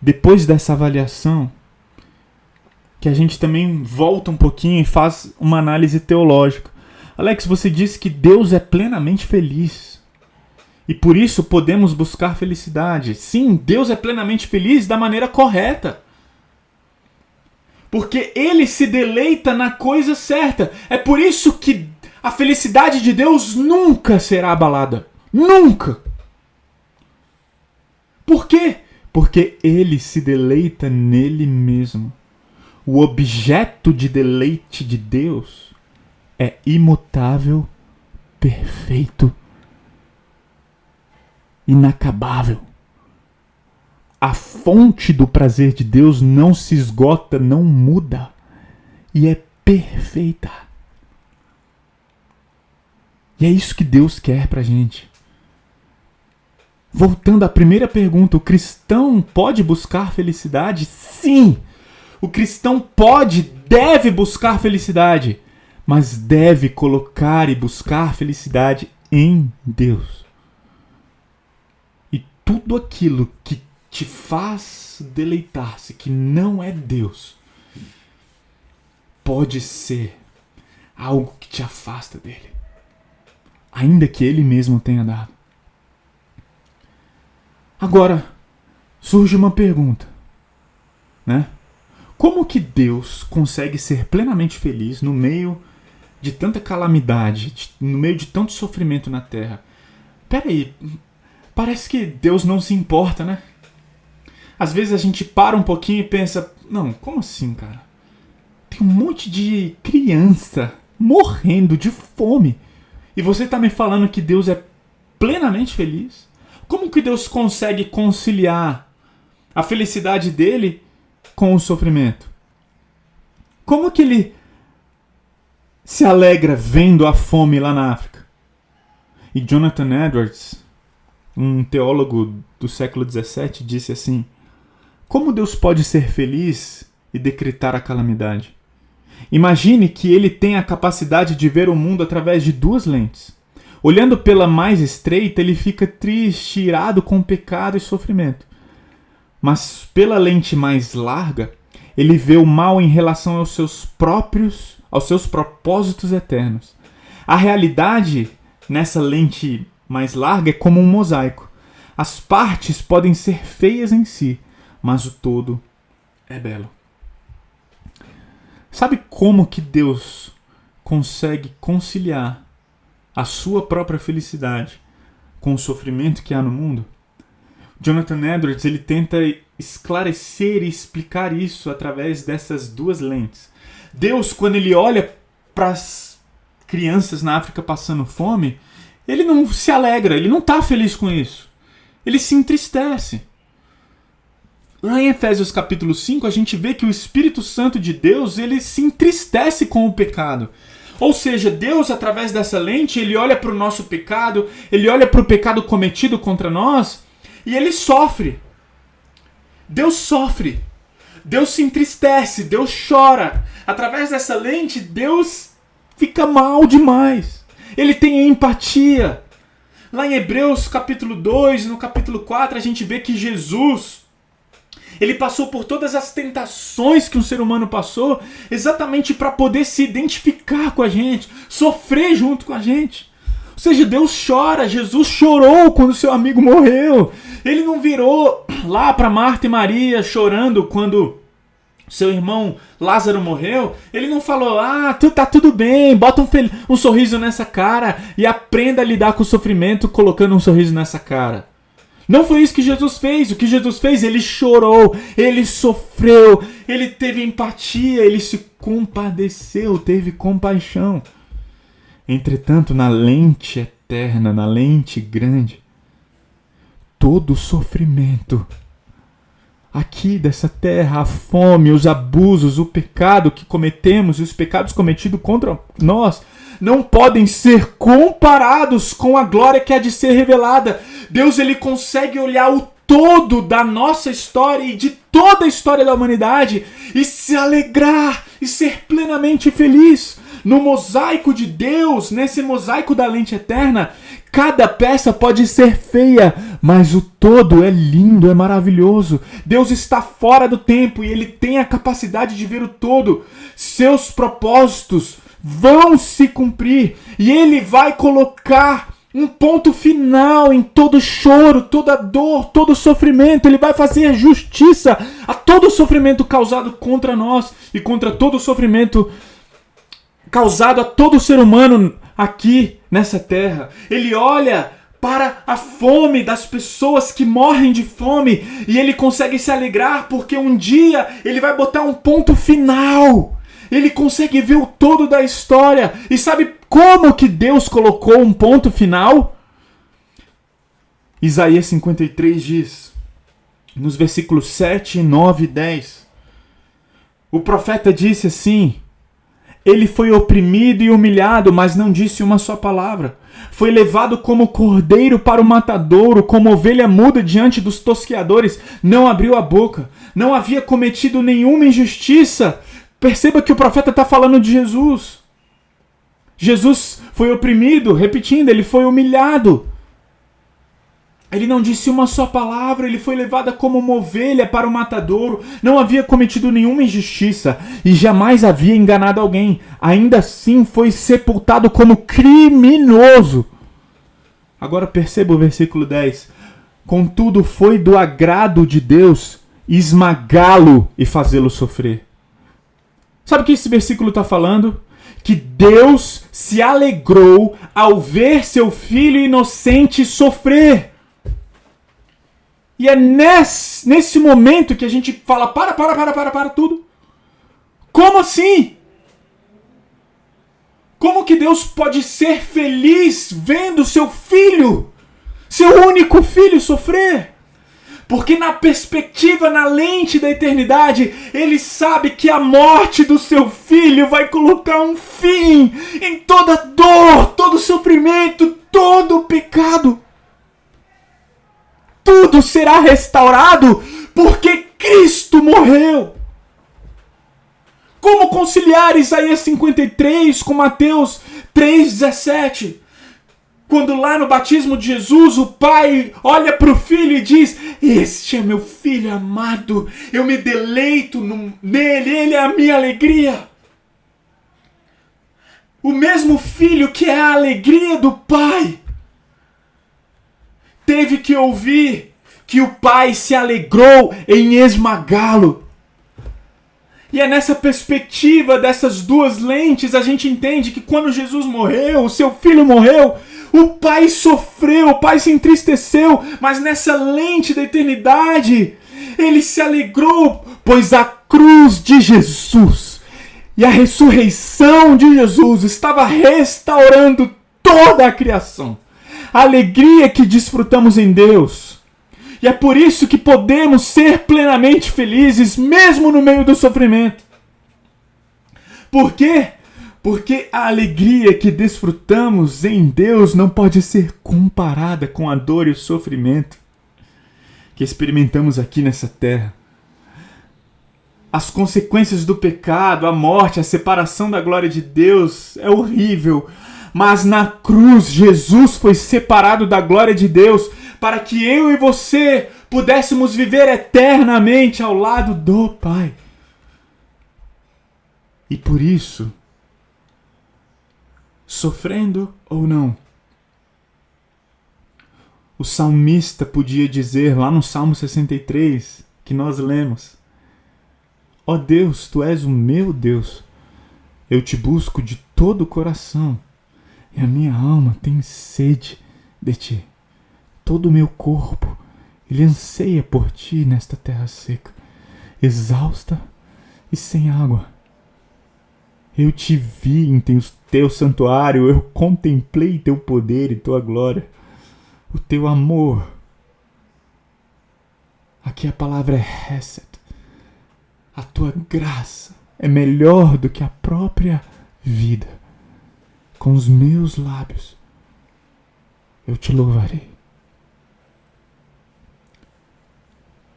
S1: depois dessa avaliação, que a gente também volta um pouquinho e faz uma análise teológica. Alex, você disse que Deus é plenamente feliz. E por isso podemos buscar felicidade. Sim, Deus é plenamente feliz da maneira correta. Porque Ele se deleita na coisa certa. É por isso que a felicidade de Deus nunca será abalada. Nunca! Por quê? Porque Ele se deleita nele mesmo. O objeto de deleite de Deus é imutável, perfeito, inacabável. A fonte do prazer de Deus não se esgota, não muda. E é perfeita. E é isso que Deus quer pra gente. Voltando à primeira pergunta, o cristão pode buscar felicidade? Sim! O cristão deve buscar felicidade. mas deve colocar e buscar felicidade em Deus. E tudo aquilo que te faz deleitar-se, que não é Deus, pode ser algo que te afasta dele, ainda que ele mesmo tenha dado. Agora, surge uma pergunta, né? Como que Deus consegue ser plenamente feliz no meio de tanta calamidade, no meio de tanto sofrimento na Terra? Peraí, parece que Deus não se importa, né? Às vezes a gente para um pouquinho e pensa, não, como assim, cara? Tem um monte de criança morrendo de fome. E você tá me falando que Deus é plenamente feliz? Como que Deus consegue conciliar a felicidade dele com o sofrimento? Como que ele se alegra vendo a fome lá na África? E Jonathan Edwards, um teólogo do século XVII, disse assim: como Deus pode ser feliz e decretar a calamidade? Imagine que ele tem a capacidade de ver o mundo através de duas lentes. Olhando pela mais estreita, ele fica triste, irado com pecado e sofrimento. Mas pela lente mais larga, ele vê o mal em relação aos seus propósitos eternos. A realidade, nessa lente mais larga, é como um mosaico. As partes podem ser feias em si, mas o todo é belo. Sabe como que Deus consegue conciliar a sua própria felicidade com o sofrimento que há no mundo? Jonathan Edwards ele tenta esclarecer e explicar isso através dessas duas lentes. Deus, quando ele olha para as crianças na África passando fome, ele não se alegra, ele não está feliz com isso. Ele se entristece. Lá em Efésios capítulo 5, a gente vê que o Espírito Santo de Deus, ele se entristece com o pecado. Ou seja, Deus, através dessa lente, ele olha para o nosso pecado, ele olha para o pecado cometido contra nós, e ele sofre. Deus sofre. Deus se entristece, Deus chora. Através dessa lente, Deus fica mal demais. Ele tem empatia. Lá em Hebreus capítulo 2, no capítulo 4, a gente vê que Jesus, ele passou por todas as tentações que um ser humano passou, exatamente para poder se identificar com a gente, sofrer junto com a gente. Ou seja, Deus chora, Jesus chorou quando seu amigo morreu. Ele não virou lá para Marta e Maria chorando quando seu irmão Lázaro morreu. Ele não falou, tá tudo bem, bota um sorriso nessa cara e aprenda a lidar com o sofrimento colocando um sorriso nessa cara. Não foi isso que Jesus fez. O que Jesus fez? Ele chorou, ele sofreu, ele teve empatia, ele se compadeceu, teve compaixão. Entretanto, na lente eterna, na lente grande, todo o sofrimento aqui dessa terra, a fome, os abusos, o pecado que cometemos e os pecados cometidos contra nós não podem ser comparados com a glória que há de ser revelada. Deus, ele consegue olhar o todo da nossa história e de toda a história da humanidade e se alegrar e ser plenamente feliz. No mosaico de Deus, nesse mosaico da lente eterna, cada peça pode ser feia, mas o todo é lindo, é maravilhoso. Deus está fora do tempo e ele tem a capacidade de ver o todo. Seus propósitos vão se cumprir e ele vai colocar um ponto final em todo choro, toda dor, todo sofrimento. Ele vai fazer justiça a todo o sofrimento causado contra nós e contra todo o sofrimento causado a todo ser humano aqui nessa terra. Ele olha para a fome das pessoas que morrem de fome e ele consegue se alegrar porque um dia ele vai botar um ponto final. Ele consegue ver o todo da história. E sabe como que Deus colocou um ponto final? Isaías 53 diz, nos versículos 7, 9 e 10, o profeta disse assim: ele foi oprimido e humilhado, mas não disse uma só palavra. Foi levado como cordeiro para o matadouro, como ovelha muda diante dos tosqueadores, não abriu a boca. Não havia cometido nenhuma injustiça. Perceba que o profeta está falando de Jesus. Jesus foi oprimido, repetindo, ele foi humilhado. Ele não disse uma só palavra, ele foi levado como uma ovelha para o matadouro, não havia cometido nenhuma injustiça e jamais havia enganado alguém. Ainda assim foi sepultado como criminoso. Agora perceba o versículo 10. Contudo foi do agrado de Deus esmagá-lo e fazê-lo sofrer. Sabe o que esse versículo está falando? Que Deus se alegrou ao ver seu filho inocente sofrer. E é nesse momento que a gente fala, para tudo. Como assim? Como que Deus pode ser feliz vendo seu filho, seu único filho, sofrer? Porque na perspectiva, na lente da eternidade, ele sabe que a morte do seu filho vai colocar um fim em toda dor, todo sofrimento, todo pecado. Tudo será restaurado porque Cristo morreu. Como conciliar Isaías 53 com Mateus 3,17? Quando lá no batismo de Jesus, o pai olha para o filho e diz: este é meu filho amado, eu me deleito nele, ele é a minha alegria. O mesmo filho que é a alegria do pai, teve que ouvir que o pai se alegrou em esmagá-lo. E é nessa perspectiva dessas duas lentes a gente entende que quando Jesus morreu, o seu filho morreu, o pai sofreu, o pai se entristeceu, mas nessa lente da eternidade, ele se alegrou, pois a cruz de Jesus e a ressurreição de Jesus estava restaurando toda a criação. A alegria que desfrutamos em Deus. E é por isso que podemos ser plenamente felizes, mesmo no meio do sofrimento. Por quê? Porque a alegria que desfrutamos em Deus não pode ser comparada com a dor e o sofrimento que experimentamos aqui nessa terra. As consequências do pecado, a morte, a separação da glória de Deus é horrível. Mas na cruz, Jesus foi separado da glória de Deus para que eu e você pudéssemos viver eternamente ao lado do Pai. E por isso, sofrendo ou não, o salmista podia dizer lá no Salmo 63, que nós lemos: ó Deus, Tu és o meu Deus, eu te busco de todo o coração. E a minha alma tem sede de ti. Todo o meu corpo, ele anseia por ti nesta terra seca, exausta e sem água. Eu te vi em teu santuário, eu contemplei teu poder e tua glória, o teu amor. Aqui a palavra é hesed. A tua graça é melhor do que a própria vida. Com os meus lábios, eu te louvarei.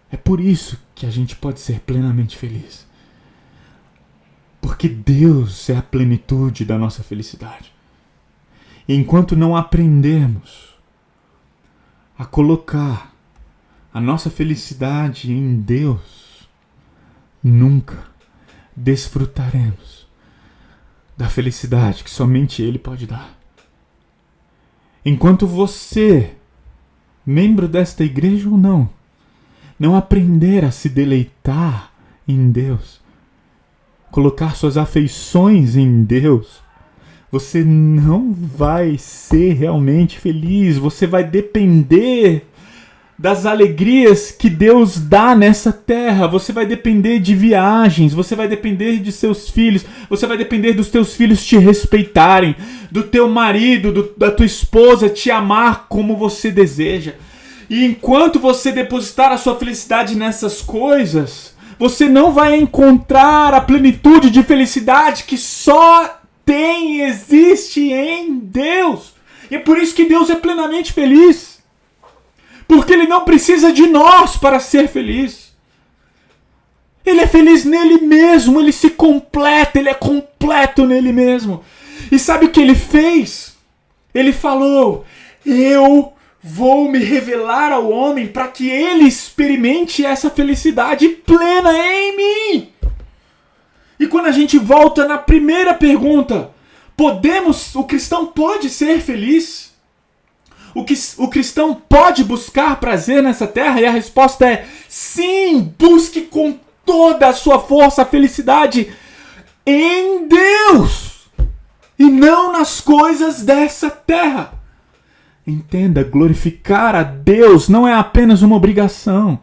S1: É por isso que a gente pode ser plenamente feliz. Porque Deus é a plenitude da nossa felicidade. E enquanto não aprendermos a colocar a nossa felicidade em Deus, nunca desfrutaremos da felicidade que somente Ele pode dar. Enquanto você, membro desta igreja ou não aprender a se deleitar em Deus, colocar suas afeições em Deus, você não vai ser realmente feliz. Você vai depender das alegrias que Deus dá nessa terra. Você vai depender de viagens, você vai depender de seus filhos, você vai depender dos teus filhos te respeitarem, do teu marido, da tua esposa te amar como você deseja. E enquanto você depositar a sua felicidade nessas coisas, você não vai encontrar a plenitude de felicidade que só tem e existe em Deus. E é por isso que Deus é plenamente feliz. Porque Ele não precisa de nós para ser feliz. Ele é feliz nele mesmo, Ele se completa, Ele é completo nele mesmo. E sabe o que ele fez? Ele falou: eu vou me revelar ao homem para que ele experimente essa felicidade plena em mim. E quando a gente volta na primeira pergunta, o cristão pode ser feliz? O cristão pode buscar prazer nessa terra? E a resposta é sim, busque com toda a sua força a felicidade em Deus e não nas coisas dessa terra. Entenda, glorificar a Deus não é apenas uma obrigação.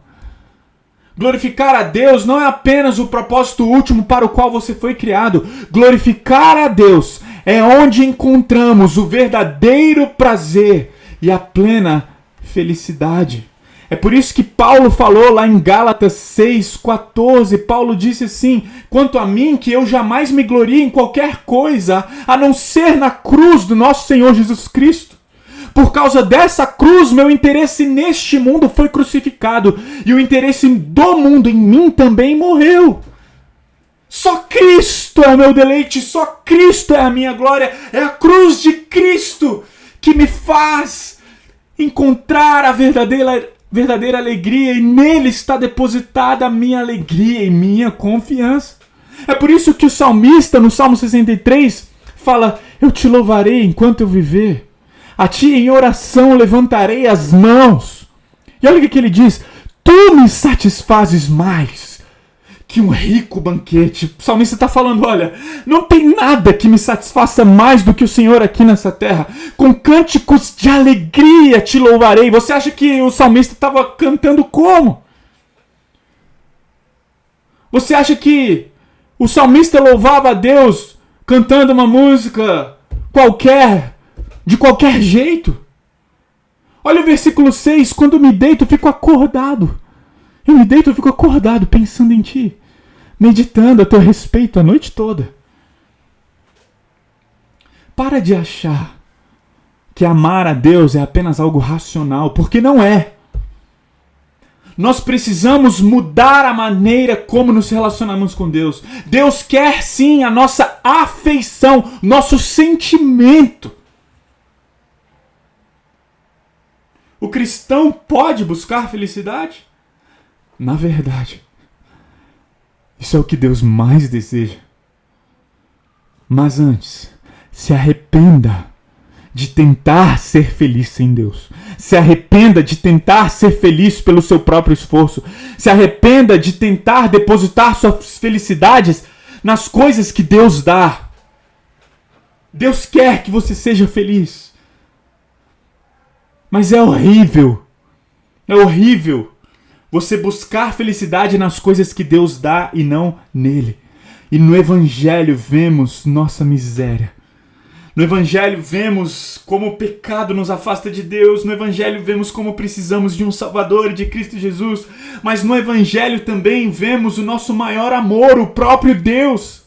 S1: Glorificar a Deus não é apenas o propósito último para o qual você foi criado. Glorificar a Deus é onde encontramos o verdadeiro prazer e a plena felicidade. É por isso que Paulo falou lá em Gálatas 6,14, Paulo disse assim: quanto a mim, que eu jamais me glorie em qualquer coisa, a não ser na cruz do nosso Senhor Jesus Cristo. Por causa dessa cruz, meu interesse neste mundo foi crucificado, e o interesse do mundo em mim também morreu. Só Cristo é o meu deleite, só Cristo é a minha glória, é a cruz de Cristo que me faz encontrar a verdadeira alegria, e nele está depositada a minha alegria e minha confiança. É por isso que o salmista, no Salmo 63, fala: eu te louvarei enquanto eu viver. A ti em oração levantarei as mãos. E olha o que ele diz: tu me satisfazes mais que um rico banquete. O salmista está falando: olha, não tem nada que me satisfaça mais do que o Senhor aqui nessa terra. Com cânticos de alegria te louvarei. Você acha que o salmista estava cantando como? Você acha que o salmista louvava a Deus cantando uma música qualquer, de qualquer jeito? Olha o versículo 6. Quando me deito, eu fico acordado. Eu me deito, eu fico acordado, pensando em ti, meditando a teu respeito a noite toda. Para de achar que amar a Deus é apenas algo racional, porque não é. Nós precisamos mudar a maneira como nos relacionamos com Deus. Deus quer sim a nossa afeição, nosso sentimento. O cristão pode buscar felicidade? Na verdade, isso é o que Deus mais deseja. Mas antes, se arrependa de tentar ser feliz sem Deus. Se arrependa de tentar ser feliz pelo seu próprio esforço. Se arrependa de tentar depositar suas felicidades nas coisas que Deus dá. Deus quer que você seja feliz. Mas é horrível você buscar felicidade nas coisas que Deus dá e não nele. E no Evangelho vemos nossa miséria. No Evangelho vemos como o pecado nos afasta de Deus. No Evangelho vemos como precisamos de um Salvador, de Cristo Jesus. Mas no Evangelho também vemos o nosso maior amor, o próprio Deus.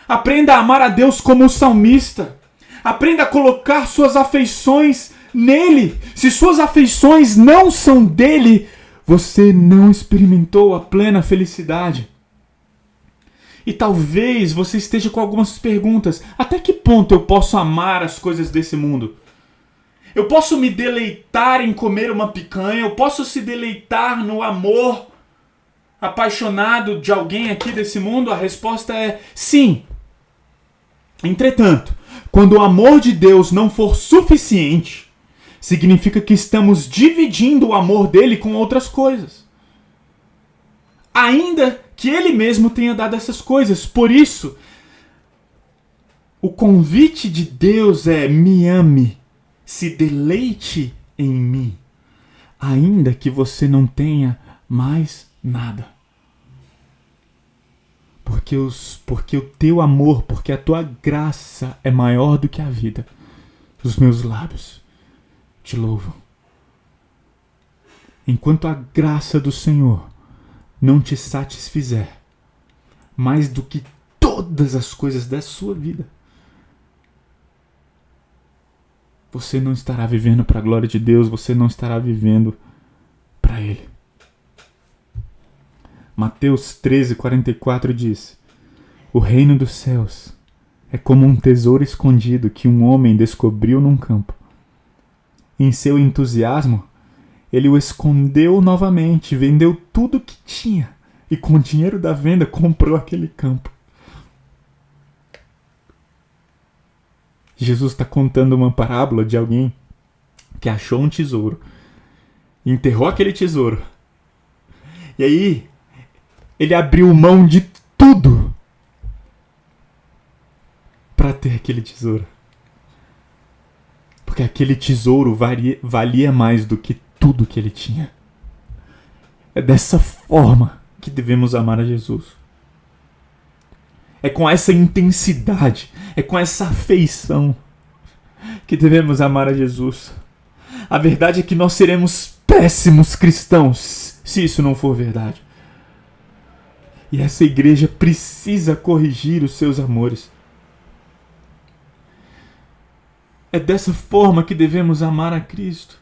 S1: Aprenda a amar a Deus como o salmista. Aprenda a colocar suas afeições nele. Se suas afeições não são dele, você não experimentou a plena felicidade. E talvez você esteja com algumas perguntas. Até que ponto eu posso amar as coisas desse mundo? Eu posso me deleitar em comer uma picanha? Eu posso se deleitar no amor apaixonado de alguém aqui desse mundo? A resposta é sim. Entretanto, quando o amor de Deus não for suficiente, significa que estamos dividindo o amor dele com outras coisas. Ainda que ele mesmo tenha dado essas coisas. Por isso, o convite de Deus é: me ame, se deleite em mim, ainda que você não tenha mais nada. Porque o teu amor, porque a tua graça é maior do que a vida. Os meus lábios te louvam. Enquanto a graça do Senhor não te satisfizer mais do que todas as coisas da sua vida, você não estará vivendo para a glória de Deus, você não estará vivendo para Ele. Mateus 13:44 diz: o reino dos céus É como um tesouro escondido que um homem descobriu num campo. Em seu entusiasmo, ele o escondeu novamente, vendeu tudo que tinha e com o dinheiro da venda comprou aquele campo. Jesus está contando uma parábola de alguém que achou um tesouro, enterrou aquele tesouro, e aí ele abriu mão de tudo para ter aquele tesouro. Porque aquele tesouro valia mais do que tudo que ele tinha. É dessa forma que devemos amar a Jesus. É com essa intensidade, é com essa afeição que devemos amar a Jesus. A verdade é que nós seremos péssimos cristãos se isso não for verdade. E essa igreja precisa corrigir os seus amores. É dessa forma que devemos amar a Cristo.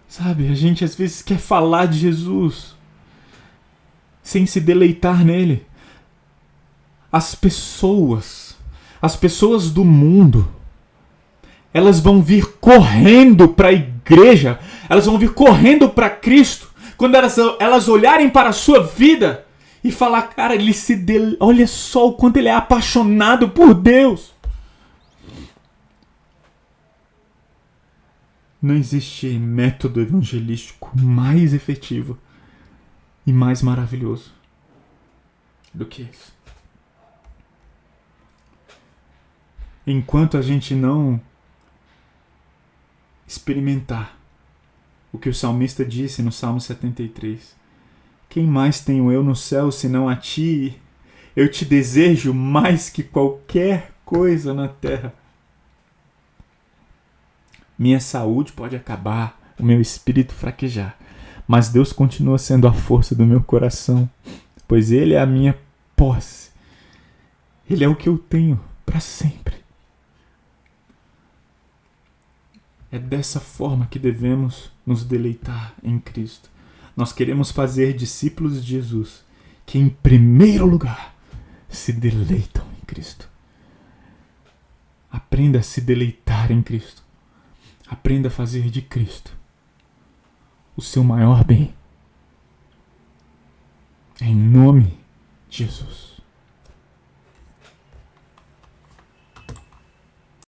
S1: Sabe, a gente às vezes quer falar de Jesus sem se deleitar nele. As pessoas do mundo, elas vão vir correndo para a igreja, elas vão vir correndo para Cristo, quando elas olharem para a sua vida e falar, cara, olha só o quanto ele é apaixonado por Deus. Não existe método evangelístico mais efetivo e mais maravilhoso do que isso. Enquanto a gente não experimentar o que o salmista disse no Salmo 73, quem mais tenho eu no céu senão a ti? Eu te desejo mais que qualquer coisa na terra. Minha saúde pode acabar, o meu espírito fraquejar, mas Deus continua sendo a força do meu coração, pois Ele é a minha posse. Ele é o que eu tenho para sempre. É dessa forma que devemos nos deleitar em Cristo. Nós queremos fazer discípulos de Jesus que, em primeiro lugar, se deleitam em Cristo. Aprenda a se deleitar em Cristo. Aprenda a fazer de Cristo o seu maior bem. Em nome de Jesus.